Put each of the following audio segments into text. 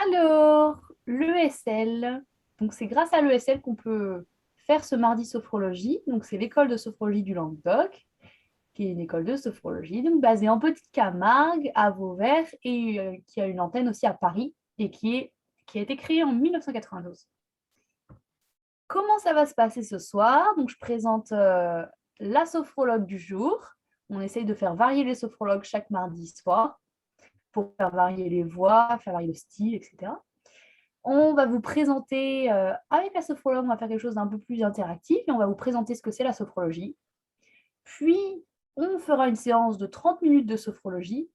Alors, l'ESL, donc c'est grâce à l'ESL qu'on peut faire ce mardi sophrologie. Donc c'est l'école de sophrologie du Languedoc, qui est une école de sophrologie, donc basée en Petite Camargue, à Vauvert, et qui a une antenne aussi à Paris, et qui a été créée en 1992. Comment ça va se passer ce soir? Donc je présente la sophrologue du jour. On essaye de faire varier les sophrologues chaque mardi soir pour faire varier les voix, faire varier le style, etc. On va vous présenter, avec la sophrologue, on va faire quelque chose d'un peu plus interactif et on va vous présenter ce que c'est la sophrologie. Puis, on fera une séance de 30 minutes de sophrologie.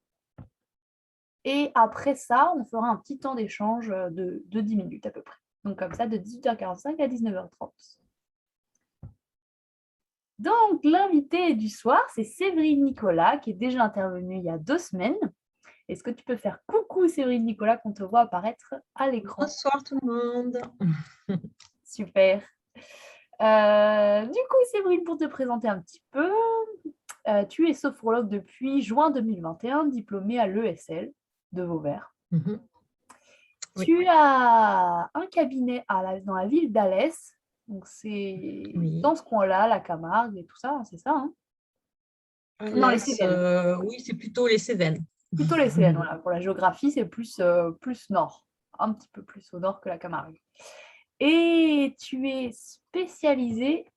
Et après ça, on fera un petit temps d'échange de 10 minutes à peu près. Donc comme ça, de 18h45 à 19h30. Donc, l'invité du soir, c'est Séverine Nicolas, qui est déjà intervenue il y a 2 semaines. Est-ce que tu peux faire coucou Séverine Nicolas, qu'on te voit apparaître à l'écran? Bonsoir tout le monde. Super. Du coup, Séverine, pour te présenter un petit peu, tu es sophrologue depuis juin 2021, diplômée à l'ESL de Vauvert. Oui. Tu as un cabinet dans la ville d'Alès, donc c'est Oui. dans ce coin-là, la Camargue et tout ça, c'est ça, hein? Non, les Cévennes. Oui, c'est plutôt les Cévennes. Plutôt les Cévennes, voilà. Pour la géographie, c'est plus nord, un petit peu plus au nord que la Camargue. Et tu es spécialisée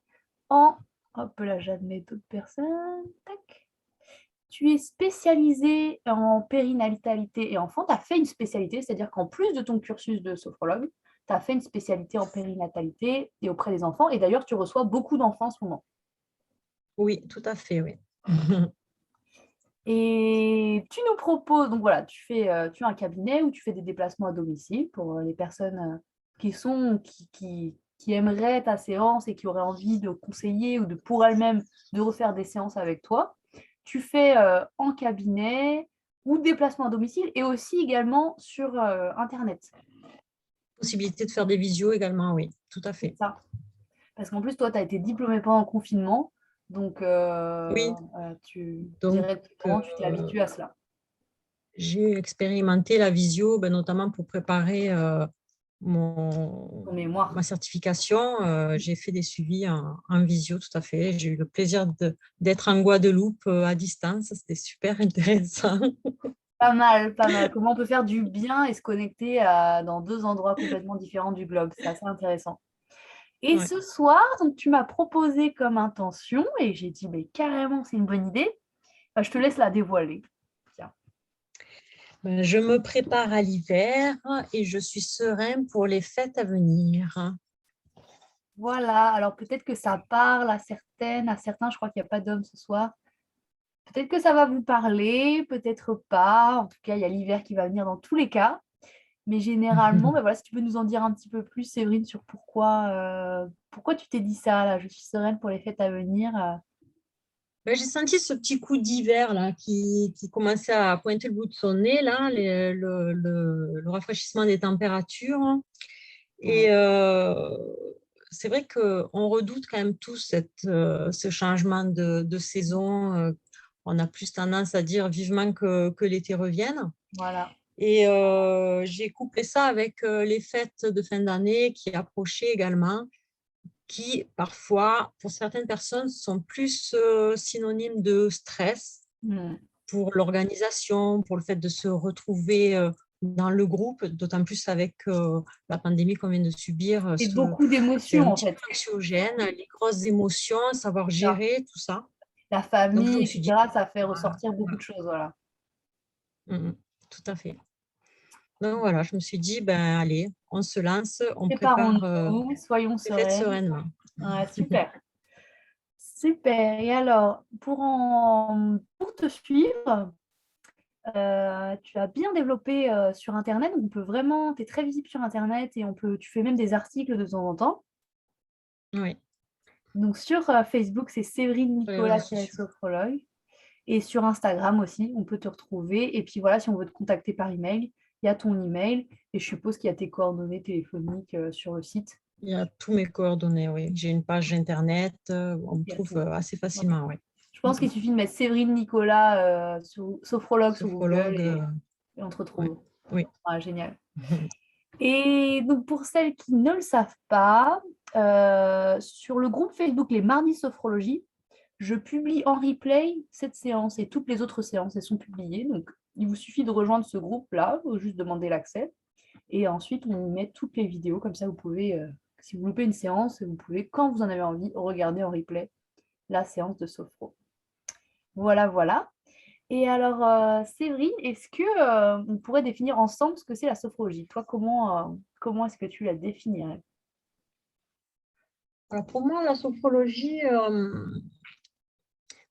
en... Hop là, j'admets d'autres personnes. Tac. Tu es spécialisée en périnatalité et enfant. Tu as fait une spécialité, c'est-à-dire qu'en plus de ton cursus de sophrologue, tu as fait une spécialité en périnatalité et auprès des enfants. Et d'ailleurs, tu reçois beaucoup d'enfants en ce moment. Oui, tout à fait, oui. Et tu nous proposes, donc voilà, tu as un cabinet où tu fais des déplacements à domicile pour les personnes qui aimeraient ta séance et qui auraient envie de conseiller ou pour elles-mêmes de refaire des séances avec toi. Tu fais en cabinet ou déplacement à domicile et aussi également sur Internet. Possibilité de faire des visios également, oui, tout à C'est fait. ça. Parce qu'en plus, toi, tu as été diplômée pendant le confinement. Donc, Oui, donc directement, tu t'es habituée à cela. j'ai expérimenté la visio, notamment pour préparer Ton mémoire. ma certification. J'ai fait des suivis en visio, tout à fait. J'ai eu le plaisir d'être en Guadeloupe à distance. C'était super intéressant. Pas mal, pas mal. Comment on peut faire du bien et se connecter dans deux endroits complètement différents du globe. C'est assez intéressant. Et Ouais. ce soir, donc, tu m'as proposé comme intention et j'ai dit, mais carrément, c'est une bonne idée. Je te laisse la dévoiler. Tiens. Je me prépare à l'hiver et je suis serein pour les fêtes à venir. Voilà, alors peut-être que ça parle à certains, je crois qu'il n'y a pas d'hommes ce soir. Peut-être que ça va vous parler, peut-être pas. En tout cas, il y a l'hiver qui va venir dans tous les cas. Mais généralement, voilà, si tu peux nous en dire un petit peu plus, Séverine, sur pourquoi tu t'es dit ça, là, je suis sereine pour les fêtes à venir. J'ai senti ce petit coup d'hiver là qui commençait à pointer le bout de son nez, là, le rafraîchissement des températures. Et Ouais. c'est vrai qu'on redoute quand même tous ce changement de saison. On a plus tendance à dire vivement que l'été revienne. Voilà. Et j'ai couplé ça avec les fêtes de fin d'année qui approchaient également, qui parfois, pour certaines personnes, sont plus synonymes de stress Mm. pour l'organisation, pour le fait de se retrouver dans le groupe, d'autant plus avec la pandémie qu'on vient de subir. Et beaucoup C'est d'émotions, un en petit fait. peu anxiogène, les grosses émotions, savoir C'est ça. gérer tout ça. La Donc, je famille, me suis dit, etc., ça fait voilà, ressortir beaucoup de choses. Voilà. tout à fait. Donc, voilà, je me suis dit, allez, on se lance, on prépare Préparons-nous, soyons les fêtes sereines. sereinement. Ouais, super. Super. Et alors, pour te suivre, tu as bien développé sur Internet. Donc on peut vraiment, tu es très visible sur Internet et tu fais même des articles de temps en temps. Oui, Donc sur Facebook, c'est Séverine sur les réseaux Nicolas sociaux. sophrologue. Et sur Instagram aussi, on peut te retrouver. Et puis voilà, si on veut te contacter par email, il y a ton email. Et je suppose qu'il y a tes coordonnées téléphoniques sur le site. Il y a tous mes coordonnées, oui. J'ai une page internet, on me Il y a trouve tout. assez Ok. facilement, oui. Je pense qu'il suffit de mettre Séverine Nicolas, sophrologue sur Google Sophrologue, et on te retrouve. Oui. Ah, génial. Et donc, pour celles qui ne le savent pas, sur le groupe Facebook Les Mardis Sophrologie, je publie en replay cette séance et toutes les autres séances, elles sont publiées. Donc, il vous suffit de rejoindre ce groupe-là, ou juste demander l'accès. Et ensuite, on y met toutes les vidéos. Comme ça, vous pouvez, si vous loupez une séance, vous pouvez, quand vous en avez envie, regarder en replay la séance de sophro. Voilà, voilà. Et alors, Séverine, est-ce que on pourrait définir ensemble ce que c'est la sophrologie? Toi, comment est-ce que tu la définirais? Alors pour moi, la sophrologie,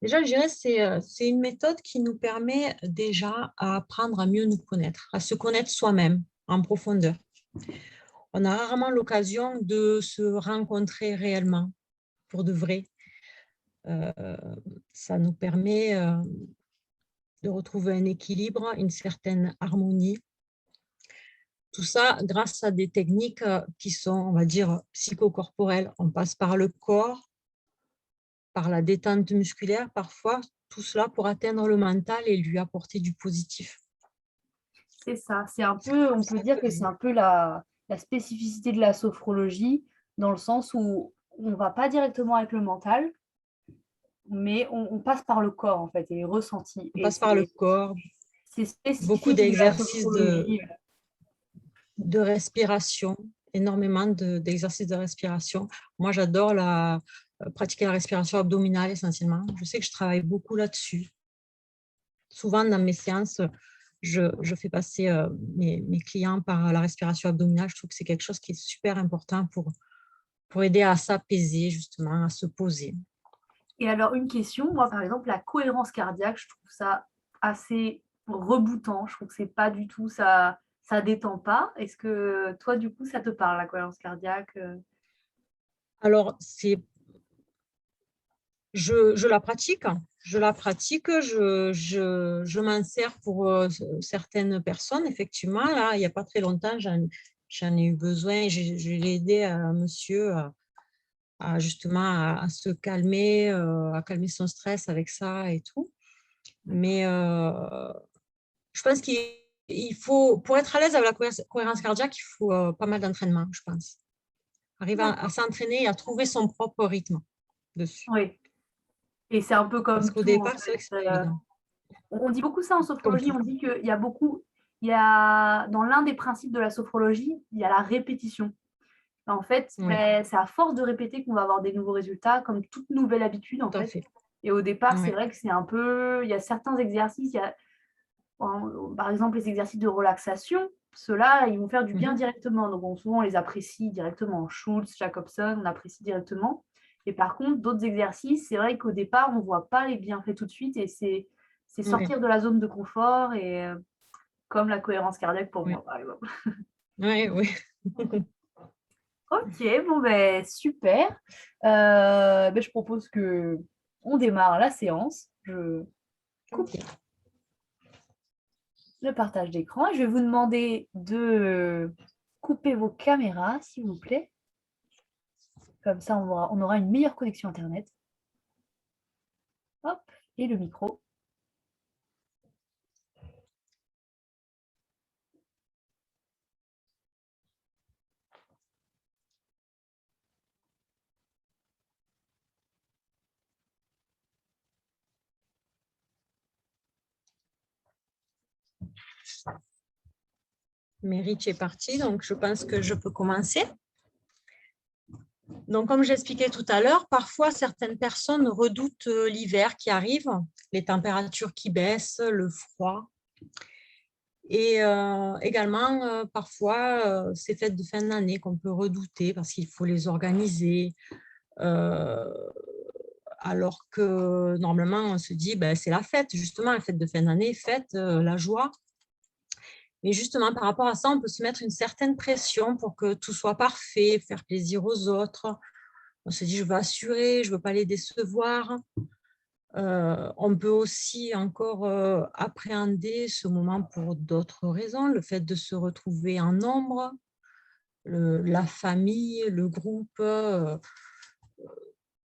déjà, je dirais c'est une méthode qui nous permet déjà à apprendre à mieux nous connaître, à se connaître soi-même en profondeur. On a rarement l'occasion de se rencontrer réellement, pour de vrai. Ça nous permet de retrouver un équilibre, une certaine harmonie. Tout ça grâce à des techniques qui sont, on va dire, psychocorporelles. On passe par le corps, par la détente musculaire parfois, tout cela pour atteindre le mental et lui apporter du positif. C'est ça, c'est un peu, on peut dire que c'est un peu la spécificité de la sophrologie, dans le sens où on ne va pas directement avec le mental, mais on passe par le corps, en fait, et les ressentis. On Et passe par le corps, c'est beaucoup spécifique de la d'exercices sophrologie. de respiration, énormément d'exercices de respiration. Moi, j'adore pratiquer la respiration abdominale essentiellement. Je sais que je travaille beaucoup là-dessus. Souvent, dans mes séances, je fais passer mes clients par la respiration abdominale. Je trouve que c'est quelque chose qui est super important pour aider à s'apaiser, justement, à se poser. Et alors, une question, moi, par exemple, la cohérence cardiaque, je trouve ça assez rebootant. Je trouve que c'est pas du tout, ça détend pas. Est-ce que toi, du coup, ça te parle, la cohérence cardiaque? Alors, je la pratique, je m'en sers pour certaines personnes, effectivement. Là, il n'y a pas très longtemps, j'en ai eu besoin. Je l'ai aidé à monsieur justement à se calmer, à calmer son stress avec ça et tout. Mais je pense qu'il faut, pour être à l'aise avec la cohérence cardiaque, il faut pas mal d'entraînement, je pense. Arriver à s'entraîner et à trouver son propre rythme dessus. Oui. Et c'est un peu Parce comme qu'au tout, en départ, c'est vrai fait. que c'est pas évident. On dit beaucoup ça en Comme sophrologie, tout. on dit qu'il y a beaucoup, dans l'un des principes de la sophrologie, il y a la répétition. En fait, Oui, ben, c'est à force de répéter qu'on va avoir des nouveaux résultats, comme toute nouvelle habitude, en tout à fait. fait. Et au départ, c'est Ouais. vrai que c'est un peu, il y a certains exercices, par exemple les exercices de relaxation, ceux-là, ils vont faire du bien Mhm. directement. Donc, souvent, on les apprécie directement. Schultz, Jacobson, on apprécie directement. Et par contre, d'autres exercices, c'est vrai qu'au départ, on ne voit pas les bienfaits tout de suite et c'est Ouais. sortir de la zone de confort et comme la cohérence cardiaque pour Ouais. moi, par exemple. Ouais, ouais. Ok, bon ben super. Ben, je propose que on démarre la séance. Je coupe Ok. le partage d'écran. Je vais vous demander de couper vos caméras, s'il vous plaît. Comme ça, on aura une meilleure connexion Internet. Hop, et le micro. Merit est parti, donc je pense que je peux commencer. Donc, comme j'expliquais tout à l'heure, parfois certaines personnes redoutent l'hiver qui arrive, les températures qui baissent, le froid. Et également, parfois, ces fêtes de fin d'année qu'on peut redouter parce qu'il faut les organiser. euh, alors que normalement, on se dit, ben, c'est la fête, justement, la fête de fin d'année, fête, la joie. Mais justement, par rapport à ça, on peut se mettre une certaine pression pour que tout soit parfait, faire plaisir aux autres. On se dit, je veux assurer, je ne veux pas les décevoir. On peut aussi encore appréhender ce moment pour d'autres raisons, le fait de se retrouver en nombre, la famille, le groupe.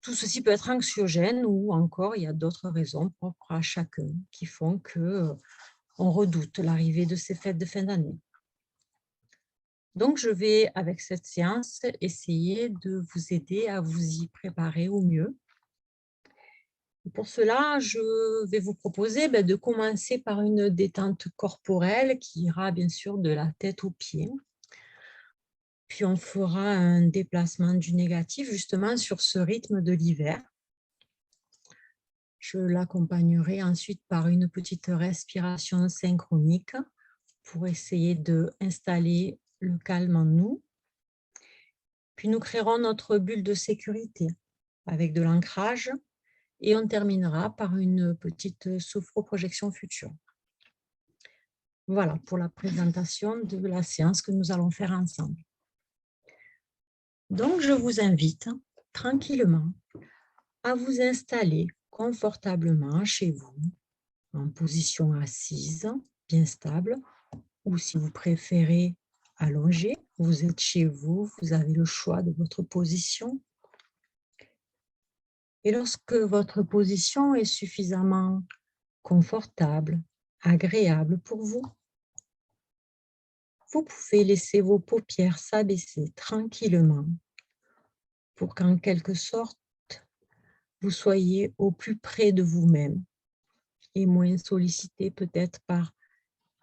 Tout ceci peut être anxiogène ou encore il y a d'autres raisons propres à chacun qui font que on redoute l'arrivée de ces fêtes de fin d'année. Donc, je vais, avec cette séance, essayer de vous aider à vous y préparer au mieux. Pour cela, je vais vous proposer de commencer par une détente corporelle qui ira bien sûr de la tête aux pieds. Puis, on fera un déplacement du négatif justement sur ce rythme de l'hiver. Je l'accompagnerai ensuite par une petite respiration synchronique pour essayer d'installer le calme en nous. Puis nous créerons notre bulle de sécurité avec de l'ancrage et on terminera par une petite sophroprojection future. Voilà pour la présentation de la séance que nous allons faire ensemble. Donc, je vous invite tranquillement à vous installer confortablement chez vous, en position assise, bien stable, ou si vous préférez allongé, vous êtes chez vous, vous avez le choix de votre position. Et lorsque votre position est suffisamment confortable, agréable pour vous, vous pouvez laisser vos paupières s'abaisser tranquillement pour qu'en quelque sorte, vous soyez au plus près de vous-même et moins sollicité peut-être par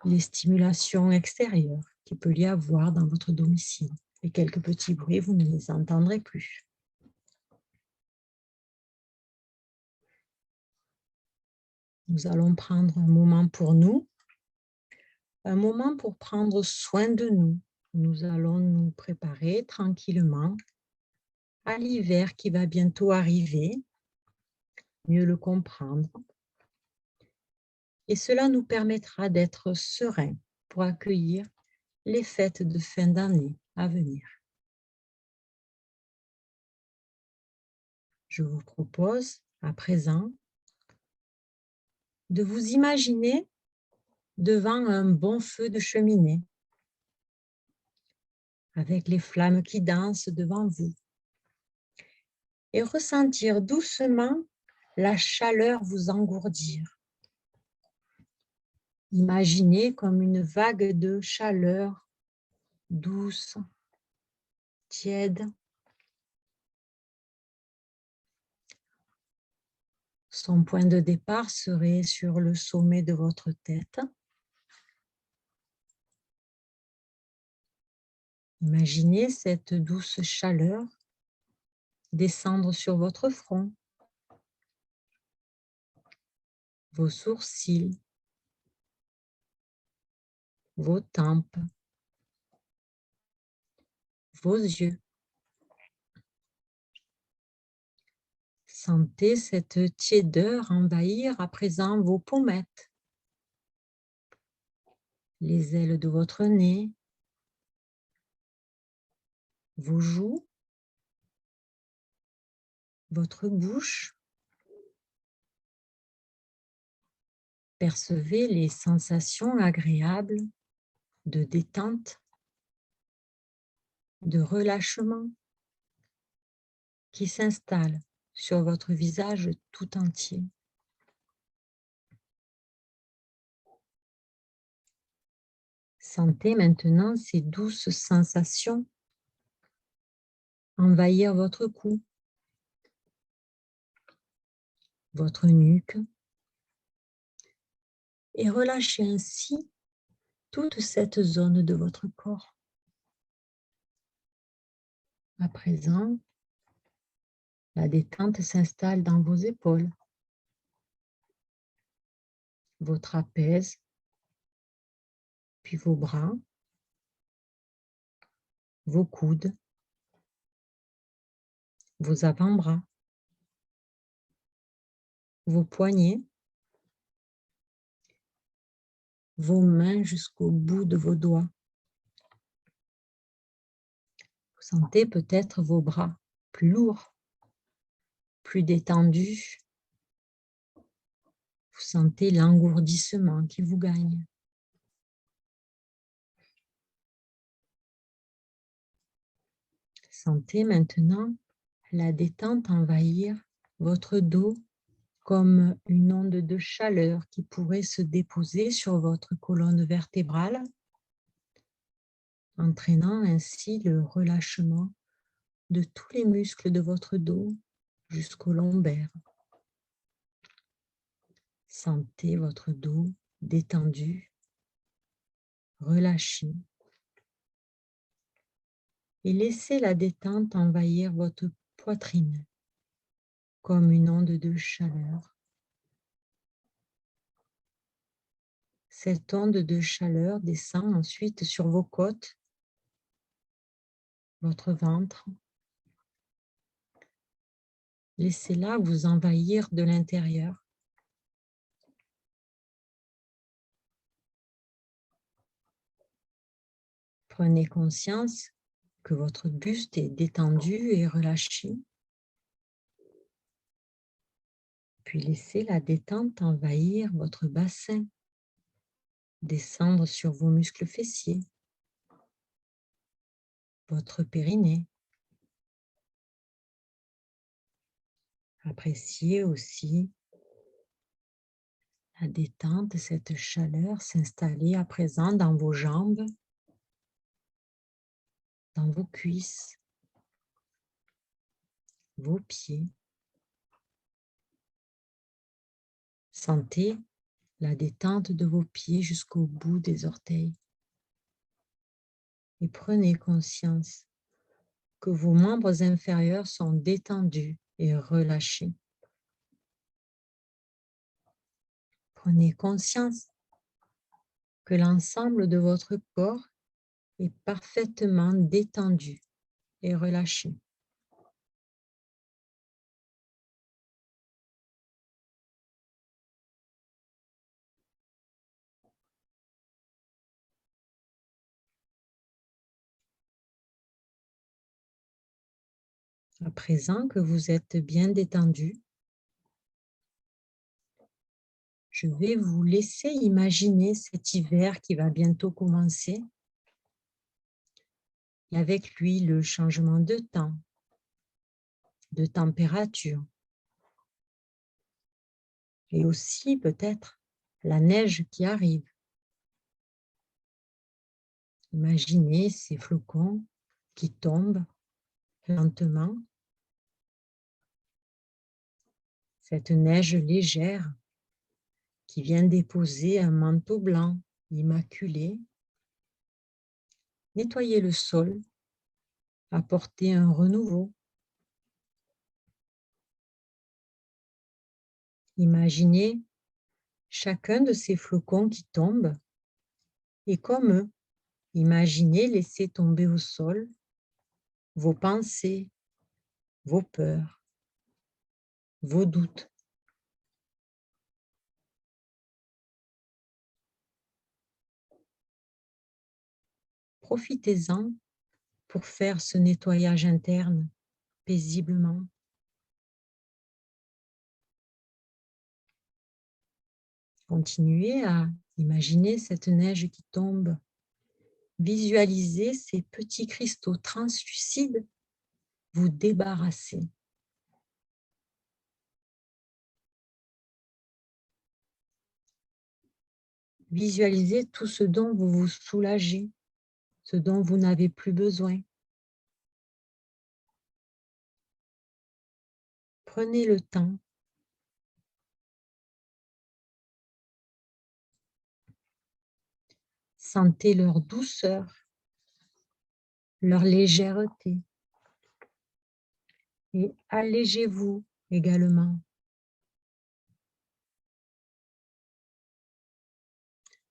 les stimulations extérieures qu'il peut y avoir dans votre domicile. Et quelques petits bruits, vous ne les entendrez plus. Nous allons prendre un moment pour nous, un moment pour prendre soin de nous. Nous allons nous préparer tranquillement à l'hiver qui va bientôt arriver, mieux le comprendre. Et cela nous permettra d'être sereins pour accueillir les fêtes de fin d'année à venir. Je vous propose à présent de vous imaginer devant un bon feu de cheminée, avec les flammes qui dansent devant vous, et ressentir doucement la chaleur vous engourdir. Imaginez comme une vague de chaleur douce, tiède. Son point de départ serait sur le sommet de votre tête. Imaginez cette douce chaleur descendre sur votre front, vos sourcils, vos tempes, vos yeux. Sentez cette tiédeur envahir à présent vos pommettes, les ailes de votre nez, vos joues, votre bouche. Percevez les sensations agréables de détente, de relâchement qui s'installent sur votre visage tout entier. Sentez maintenant ces douces sensations envahir votre cou, votre nuque, et relâchez ainsi toute cette zone de votre corps. À présent, la détente s'installe dans vos épaules, vos trapèzes, puis vos bras, vos coudes, vos avant-bras, vos poignets, vos mains jusqu'au bout de vos doigts. Vous sentez peut-être vos bras plus lourds, plus détendus. Vous sentez l'engourdissement qui vous gagne. Sentez maintenant la détente envahir votre dos, comme une onde de chaleur qui pourrait se déposer sur votre colonne vertébrale, entraînant ainsi le relâchement de tous les muscles de votre dos jusqu'au lombaire. Sentez votre dos détendu, relâché, et laissez la détente envahir votre poitrine comme une onde de chaleur. Cette onde de chaleur descend ensuite sur vos côtes, votre ventre. Laissez-la vous envahir de l'intérieur. Prenez conscience que votre buste est détendu et relâché. Puis laissez la détente envahir votre bassin, descendre sur vos muscles fessiers, votre périnée. Appréciez aussi la détente, cette chaleur s'installer à présent dans vos jambes, dans vos cuisses, vos pieds. Sentez la détente de vos pieds jusqu'au bout des orteils. Et prenez conscience que vos membres inférieurs sont détendus et relâchés. Prenez conscience que l'ensemble de votre corps est parfaitement détendu et relâché. À présent que vous êtes bien détendu, je vais vous laisser imaginer cet hiver qui va bientôt commencer, et avec lui le changement de temps, de température, et aussi peut-être la neige qui arrive. Imaginez ces flocons qui tombent lentement, cette neige légère qui vient déposer un manteau blanc immaculé, nettoyer le sol, apporter un renouveau. Imaginez chacun de ces flocons qui tombent et comme eux, imaginez laisser tomber au sol vos pensées, vos peurs, vos doutes. Profitez-en pour faire ce nettoyage interne paisiblement. Continuez à imaginer cette neige qui tombe. Visualisez ces petits cristaux translucides vous débarrasser. Visualisez tout ce dont vous vous soulagez, ce dont vous n'avez plus besoin. Prenez le temps. Sentez leur douceur, leur légèreté. Et allégez-vous également.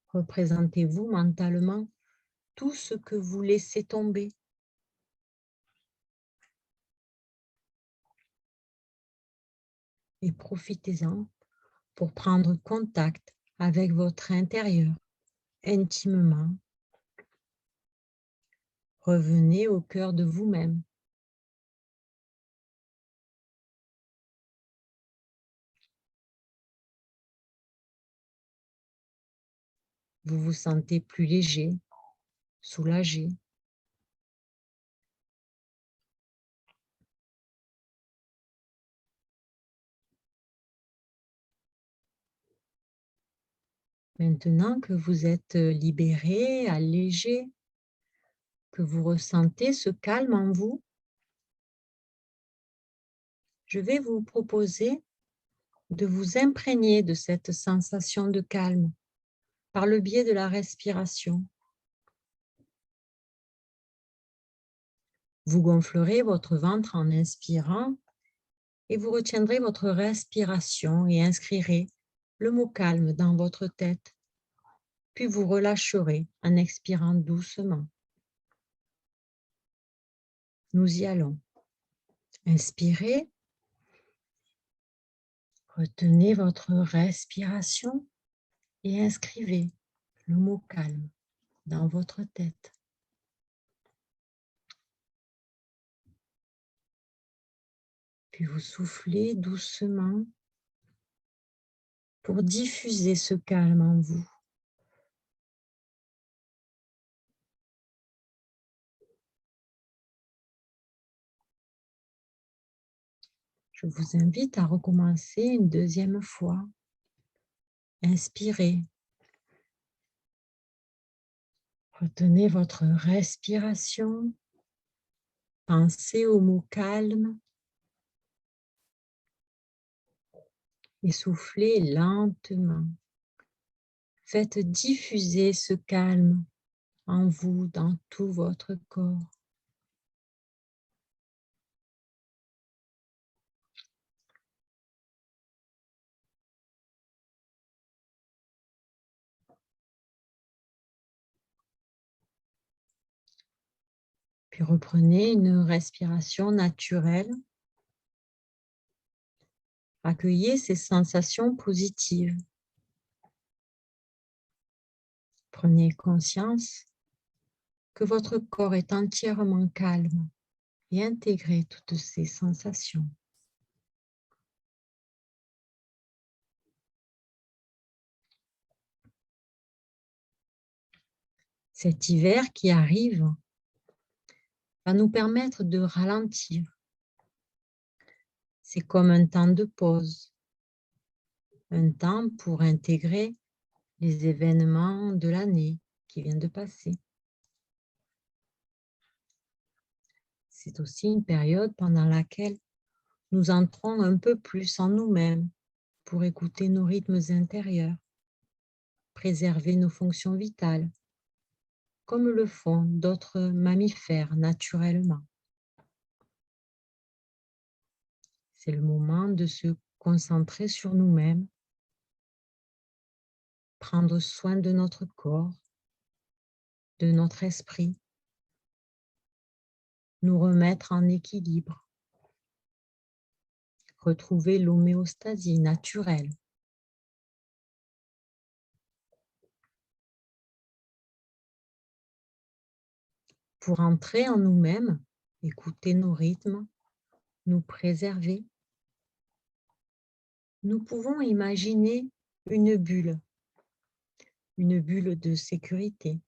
Représentez-vous mentalement tout ce que vous laissez tomber. Et profitez-en pour prendre contact avec votre intérieur intimement. Revenez au cœur de vous-même. Vous vous sentez plus léger, soulagé. Maintenant que vous êtes libéré, allégé, que vous ressentez ce calme en vous, je vais vous proposer de vous imprégner de cette sensation de calme par le biais de la respiration. Vous gonflerez votre ventre en inspirant et vous retiendrez votre respiration et inscrirez le mot calme dans votre tête. Puis vous relâcherez en expirant doucement. Nous y allons. Inspirez. Retenez votre respiration et inscrivez le mot calme dans votre tête. Puis vous soufflez doucement pour diffuser ce calme en vous. Je vous invite à recommencer une deuxième fois. Inspirez. Retenez votre respiration. Pensez au mot calme. Et soufflez lentement. Faites diffuser ce calme en vous, dans tout votre corps. Puis reprenez une respiration naturelle. Accueillez ces sensations positives. Prenez conscience que votre corps est entièrement calme et intégrez toutes ces sensations. Cet hiver qui arrive va nous permettre de ralentir. C'est comme un temps de pause, un temps pour intégrer les événements de l'année qui vient de passer. C'est aussi une période pendant laquelle nous entrons un peu plus en nous-mêmes pour écouter nos rythmes intérieurs, préserver nos fonctions vitales, comme le font d'autres mammifères naturellement. C'est le moment de se concentrer sur nous-mêmes, prendre soin de notre corps, de notre esprit, nous remettre en équilibre, retrouver l'homéostasie naturelle. Pour entrer en nous-mêmes, écouter nos rythmes, nous préserver, nous pouvons imaginer une bulle de sécurité,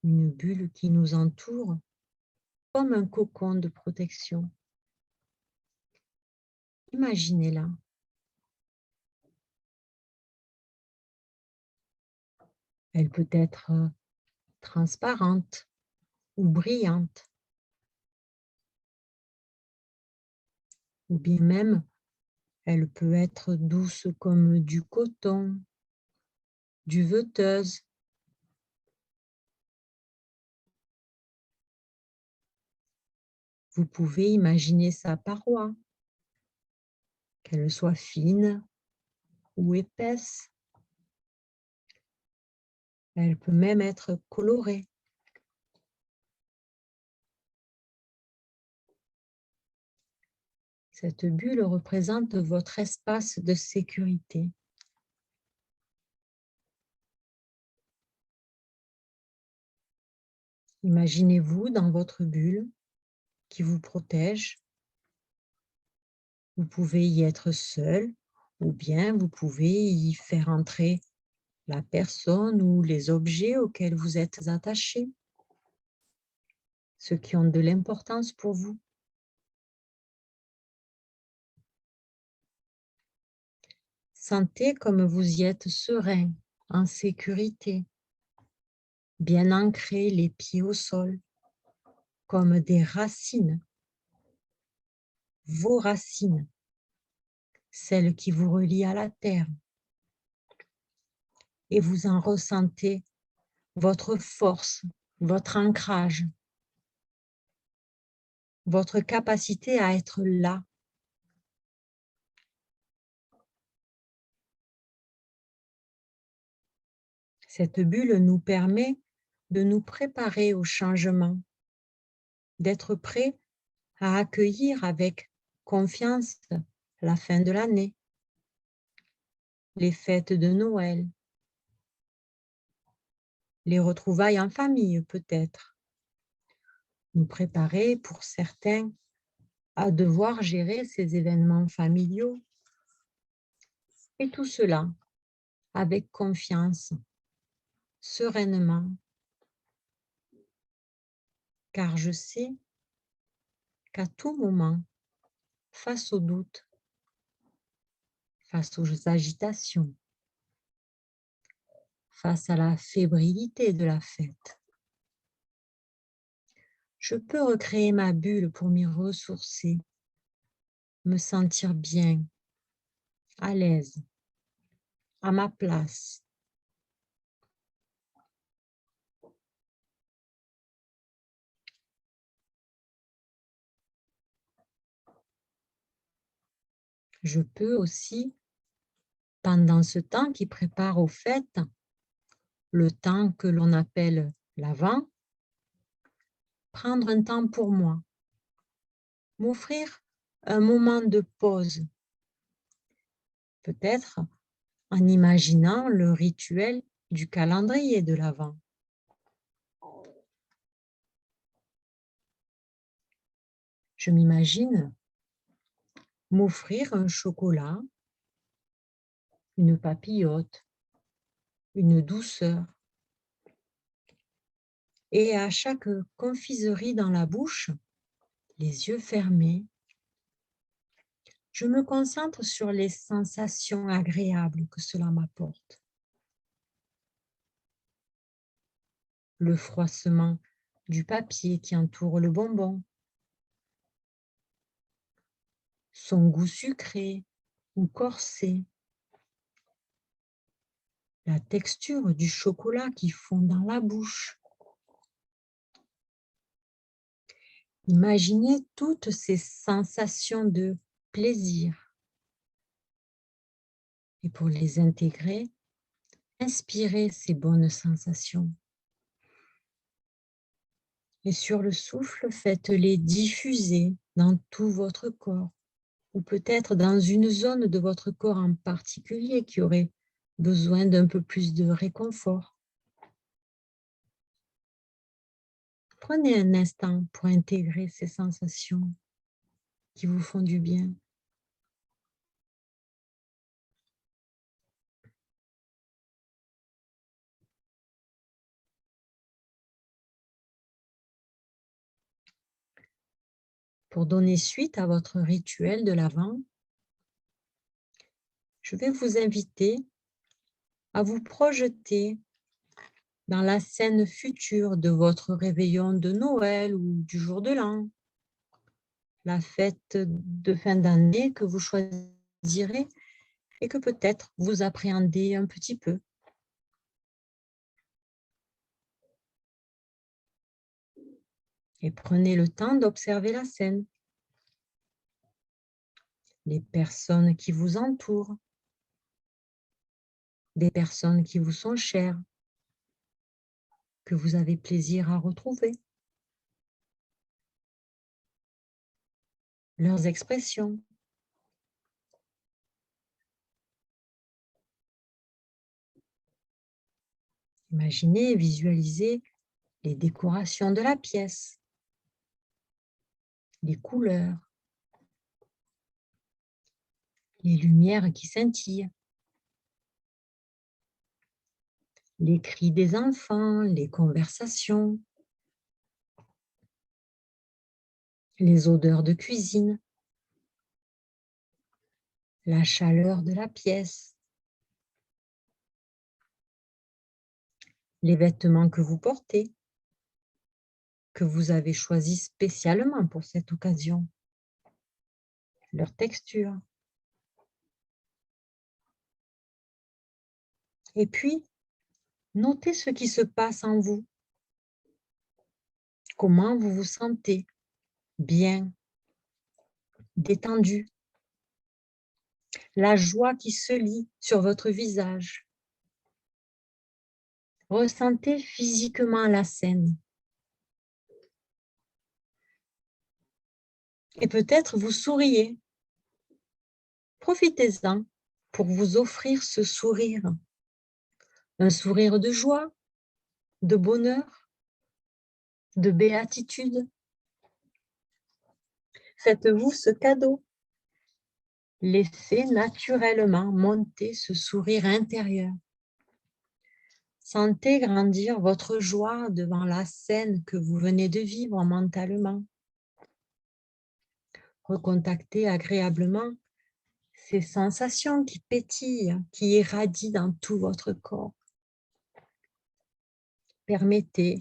une bulle qui nous entoure comme un cocon de protection. Imaginez-la. Elle peut être transparente ou brillante, ou bien même elle peut être douce comme du coton, duveteuse. Vous pouvez imaginer sa paroi, qu'elle soit fine ou épaisse. Elle peut même être colorée. Cette bulle représente votre espace de sécurité. Imaginez-vous dans votre bulle qui vous protège. Vous pouvez y être seul ou bien vous pouvez y faire entrer la personne ou les objets auxquels vous êtes attaché, ceux qui ont de l'importance pour vous. Sentez comme vous y êtes serein, en sécurité, bien ancrés, les pieds au sol, comme des racines, vos racines, celles qui vous relient à la terre. Et vous en ressentez votre force, votre ancrage, votre capacité à être là. Cette bulle nous permet de nous préparer au changement, d'être prêts à accueillir avec confiance la fin de l'année, les fêtes de Noël, les retrouvailles en famille peut-être. Nous préparer pour certains à devoir gérer ces événements familiaux. Et tout cela avec confiance, sereinement, car je sais qu'à tout moment, face aux doutes, face aux agitations, face à la fébrilité de la fête, je peux recréer ma bulle pour m'y ressourcer, me sentir bien, à l'aise, à ma place. Je peux aussi, pendant ce temps qui prépare aux fêtes, le temps que l'on appelle l'Avent, prendre un temps pour moi, m'offrir un moment de pause, peut-être en imaginant le rituel du calendrier de l'Avent. Je m'imagine m'offrir un chocolat, une papillote, une douceur. Et à chaque confiserie dans la bouche, les yeux fermés, je me concentre sur les sensations agréables que cela m'apporte. Le froissement du papier qui entoure le bonbon, son goût sucré ou corsé, la texture du chocolat qui fond dans la bouche. Imaginez toutes ces sensations de plaisir. Et pour les intégrer, inspirez ces bonnes sensations. Et sur le souffle, faites-les diffuser dans tout votre corps, ou peut-être dans une zone de votre corps en particulier qui aurait besoin d'un peu plus de réconfort. Prenez un instant pour intégrer ces sensations qui vous font du bien. Pour donner suite à votre rituel de l'Avent, je vais vous inviter à vous projeter dans la scène future de votre réveillon de Noël ou du jour de l'an, la fête de fin d'année que vous choisirez et que peut-être vous appréhendez un petit peu. Et prenez le temps d'observer la scène, les personnes qui vous entourent, des personnes qui vous sont chères, que vous avez plaisir à retrouver. Leurs expressions. Imaginez et visualisez les décorations de la pièce, les couleurs, les lumières qui scintillent, les cris des enfants, les conversations, les odeurs de cuisine, la chaleur de la pièce, les vêtements que vous portez, que vous avez choisis spécialement pour cette occasion, leur texture. Et puis, notez ce qui se passe en vous. Comment vous vous sentez? Bien, détendu. La joie qui se lit sur votre visage. Ressentez physiquement la scène. Et peut-être vous souriez. Profitez-en pour vous offrir ce sourire. Un sourire de joie, de bonheur, de béatitude. Faites-vous ce cadeau. Laissez naturellement monter ce sourire intérieur. Sentez grandir votre joie devant la scène que vous venez de vivre mentalement. Recontactez agréablement ces sensations qui pétillent, qui irradient dans tout votre corps. Permettez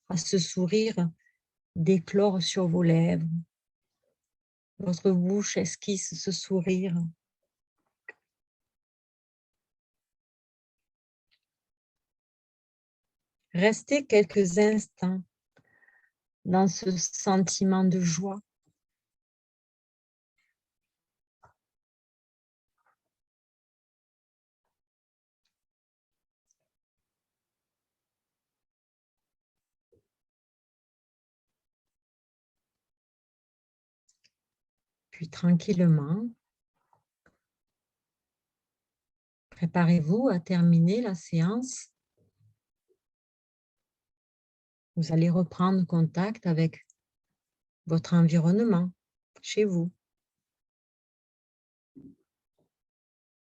à ce sourire d'éclore sur vos lèvres. Votre bouche esquisse ce sourire. Restez quelques instants dans ce sentiment de joie. Puis tranquillement, préparez-vous à terminer la séance. Vous allez reprendre contact avec votre environnement, chez vous.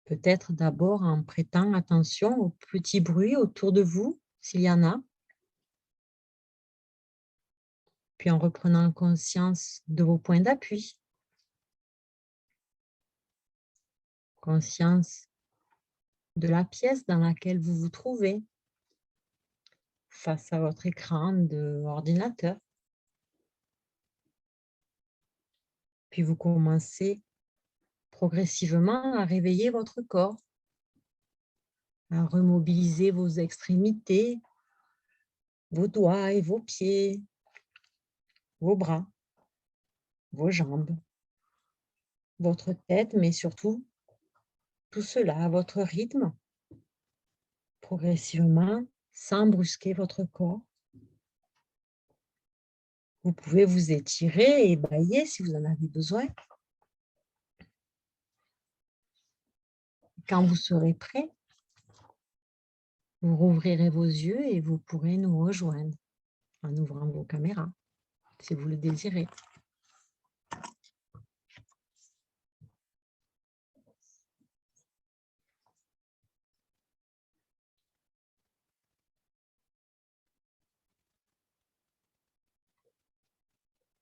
Peut-être d'abord en prêtant attention aux petits bruits autour de vous, s'il y en a. Puis en reprenant conscience de vos points d'appui. Conscience de la pièce dans laquelle vous vous trouvez face à votre écran d'ordinateur. Puis vous commencez progressivement à réveiller votre corps, à remobiliser vos extrémités, vos doigts et vos pieds, vos bras, vos jambes, votre tête, mais surtout tout cela à votre rythme, progressivement, sans brusquer votre corps. Vous pouvez vous étirer et bâiller si vous en avez besoin. Quand vous serez prêt, vous rouvrirez vos yeux et vous pourrez nous rejoindre en ouvrant vos caméras, si vous le désirez.